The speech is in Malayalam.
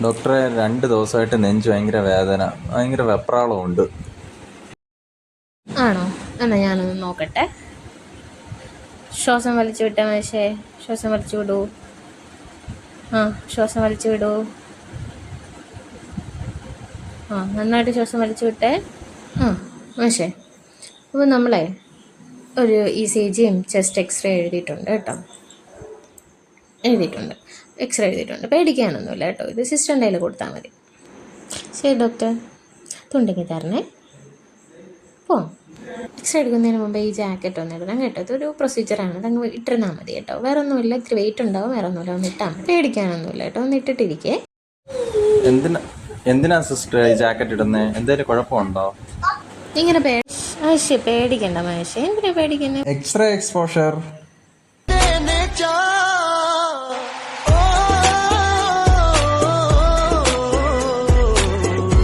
ഡോക്ടറെ 2 ദിവസമായിട്ട് നെഞ്ച് ഭയങ്കര വേദന, ഭയങ്കര വെപ്രാളമുണ്ട്. ആണോ? എന്നാ ഞാനൊന്ന് നോക്കട്ടെ. ശ്വാസം വലിച്ചു വിട്ടേ മേശേ. ശ്വാസം വലിച്ചു വിടൂ. ശ്വാസം വലിച്ചു വിടൂ. നന്നായിട്ട് ശ്വാസം വലിച്ചു വിട്ടേ. മേശേ, അപ്പോൾ നമ്മളെ ഒരു ECGയും ചെസ്റ്റ് എക്സ്റേ എഴുതിയിട്ടുണ്ട് കേട്ടോ. എക്സ്റേ എഴുതിയിട്ടുണ്ട്. പേടിക്കാനൊന്നുമില്ല കേട്ടോ. ഇത് സിസ്റ്ററിൻ്റെ കയ്യിൽ കൊടുത്താൽ മതി. ശരി ഡോക്ടർ, തുണ്ടെങ്കിൽ തരണേ. എക്സ്റേ എടുക്കുന്നതിന് മുമ്പ് ഈ ജാക്കറ്റ് ഒന്ന് ഇടണം കേട്ടോ. ഇതൊരു പ്രൊസീജിയറാണ്, അതങ്ങ് ഇട്ടിരുന്നാൽ മതി കേട്ടോ. വേറെ ഒന്നുമില്ല, ഇത്തിരി വെയിറ്റ് ഉണ്ടാവും, വേറെ ഒന്നുമില്ല, ഒന്ന് ഇട്ടാൽ മതി. പേടിക്കാനൊന്നുമില്ല കേട്ടോ, ഒന്ന് ഇട്ടിട്ടിരിക്കേ. എന്തിനാ സിസ്റ്റർ ഈ ജാക്കറ്റ് ഇടുന്നേ? എന്തെങ്കിലും കുഴപ്പമുണ്ടോ? ഇങ്ങനെ പേടിക്കണ്ട മഹേഷ്, എന്തിനാ പേടിക്കുന്നത്? X-ray exposure